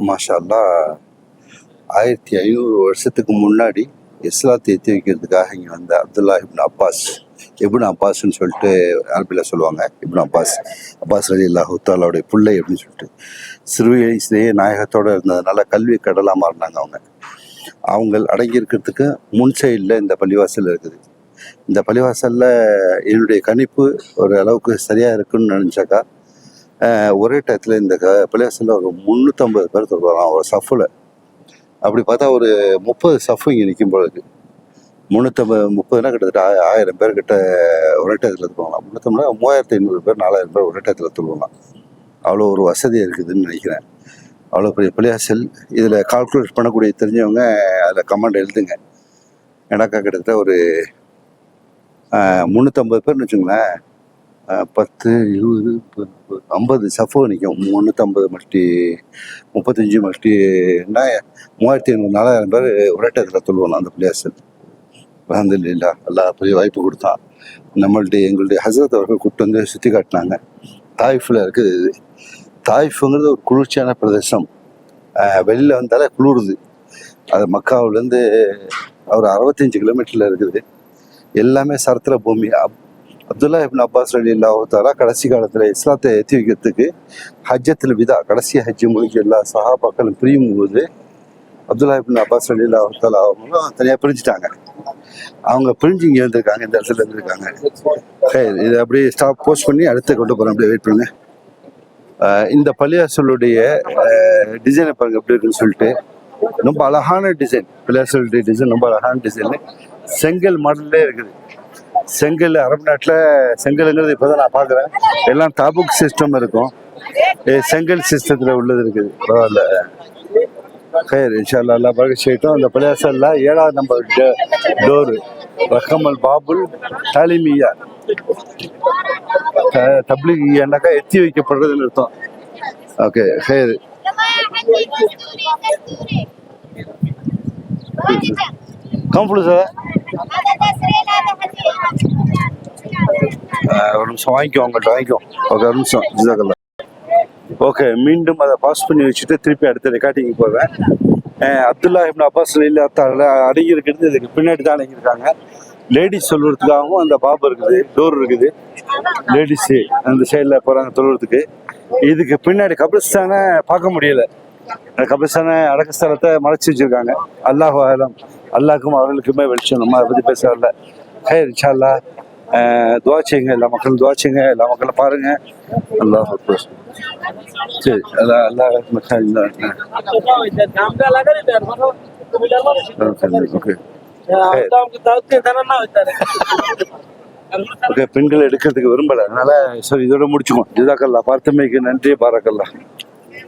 மாஷா அல்லாஹ் 1500 வருஷத்துக்கு முன்னாடி இஸ்லாத்தை ஏற்றி வைக்கிறதுக்காக இங்கே வந்த அப்துல்லா இப்னு அப்பாஸ்ன்னு சொல்லிட்டு அரபியில் சொல்லுவாங்க. அப்பாஸ் ரலியல்லாஹு தஆலாவுடைய பிள்ளை அப்படின்னு சொல்லிட்டு சிறு வயசுலேயே நாயகத்தோடு இருந்ததுனால கல்வி கடலாக மாறினாங்க. அவங்க அடங்கி இருக்கிறதுக்கு முன் சைடில் இந்த பள்ளிவாசல் இருக்குது. இந்த பள்ளிவாசலில் என்னுடைய கணிப்பு ஒரு அளவுக்கு சரியாக இருக்குன்னு நினச்சாக்கா ஒரே டயத்தில் இந்த பள்ளிவாசலில் ஒரு 350 பேர் தொழுவாங்க ஒரு சஃபில். அப்படி பார்த்தா ஒரு 30 சஃபு இங்கே நிற்கும் பொழுது 330னா கிட்டத்தட்ட 1000 பேர் கிட்ட ஒரே டயத்தில் தொழுவாங்க. 350 3500 பேர் 4000 பேர் ஒரே டயத்தில் தொழுவாங்க. அவ்வளோ ஒரு வசதி இருக்குதுன்னு நினைக்கிறேன். அவ்வளோ பெரிய பள்ளிவாசல். இதில் கால்குலேட் பண்ணக்கூடிய தெரிஞ்சவங்க அதில் கமெண்ட் எழுதுங்க. எனக்கா கிட்டத்தட்ட ஒரு 350 பேர்னு வச்சுங்களேன். 10 20 50 சஃபோ நிற்கும். 350 மல்டி 35 மல்டின்னா 3500 4000 பேர் ஒரே டயத்தில் தொழுவாங்க அந்த பள்ளிவாசல். அல்ஹம்துலில்லாஹ் அல்லாஹ் பெரிய வாய்ப்பு கொடுத்தான். எங்களுடைய ஹசரத் அவர்கள் கூப்பிட்டு வந்து சுற்றி காட்டினாங்க. தாயிஃபில் இருக்குது. இது தாயிஃபுங்கிறது ஒரு குளிர்ச்சியான பிரதேசம். வெளியில் வந்தாலே குளிருது. அது மக்காவிலேருந்து ஒரு 65 கிலோமீட்டரில் இருக்குது. எல்லாமே சரத்திர பூமி. அப்துல்லா இப்னு அப்பாஸ் ரலியல்லாஹு தஆலா கடைசி காலத்தில் இஸ்லாத்தை ஏற்றி வைக்கிறதுக்கு ஹஜ்ஜத்தில் விதா கடைசி ஹஜ்ஜு முடிஞ்சு எல்லா சஹாபாக்களும் பிரியும் போது அப்துல்லா இப்னு அப்பாஸ் ரலியல்லாஹு தஆலா அவங்களும் தனியாக பிரிஞ்சுட்டாங்க. அவங்க பிரிஞ்சு இங்கே இருந்திருக்காங்க. இந்த இடத்துல இருந்திருக்காங்க. இது அப்படியே போஸ்ட் பண்ணி அடுத்து கொண்டு போகிறேன். அப்படியே வெயிட் பண்ணுங்க. இந்த பள்ளிவாசலுடைய டிசைனை பாருங்க எப்படி இருக்குன்னு சொல்லிட்டு. ரொம்ப அழகான டிசைன். பள்ளிவாசலுடைய டிசைன் ரொம்ப அழகான டிசைன். செங்கல் மாடல்லே இருக்குது. செங்கல் அரபு நாட்டில் செங்கல்ங்கிறது இப்போ தான் நான் பார்க்குறேன். எல்லாம் தாபுக் சிஸ்டம் இருக்கும். செங்கல் சிஸ்டத்தில் உள்ளது இருக்குது. பரவாயில்ல. ஹைர் இன்ஷா அல்லாஹ் அல்லாஹ் பரக்கத் செய்யட்டும். அந்த பள்ளிவாசலில் 7ஆவது நம்பர் டோரு ரஹமல் பாபுல் தாலிமியா தப்லீகியானாக்கா எத்தி வைக்கப்படுறதுன்னு அர்த்தம். ஓகே ஹைர். கம்ஃபுல்லு சார் ஒரு நிமிஷம் வாங்கிக்கோ. அவங்கள்ட்ட வாங்கிக்கோ. ஓகே ஒரு நிமிஷம் ஜிசாக்கல்லா. ஓகே மீண்டும் அதை பாஸ் பண்ணி வச்சுட்டு திருப்பி அடுத்த ரெக்கார்டிங் போவேன். அப்துல்லா இப்னு அப்பாஸ் ரலியல்லாஹு தஆலா அடங்கி இருக்கிறது இதுக்கு பின்னாடி தான் அடங்கியிருக்காங்க. லேடிஸ் சொல்லுறதுக்காகவும் அந்த பாபு இருக்குது, டோர் இருக்குது. லேடிஸு அந்த சைடில் போகிறாங்க தொழுறதுக்கு. இதுக்கு பின்னாடி கபிரிஸ்தானை பார்க்க முடியல. அந்த கபிரிஸ்தான அடக்கஸ்தலத்தை மறைச்சி வச்சுருக்காங்க. அல்லாஹு ஆலம். அல்லாஹ்க்கும் அவர்களுக்குமே வெளிச்சம். நம்ம அதை பற்றி பேச வரல. ஹைர் இன்ஷா அல்லாஹ். துவா செய்யுங்க. எல்லா மக்களும் துவா செய்யுங்க. எல்லா மக்களும் பாருங்க. அல்லாஹ் அக்பர். சரி அல்லாஹ் ஓகே ஓகே. பெண்கள் எடுக்கிறதுக்கு விரும்பலை. அதனால சரி இதோட முடிச்சுக்கோம். ஜிசாக்கல்லா. பார்த்தமைக்கு நன்றி. பாரக்கல்லா.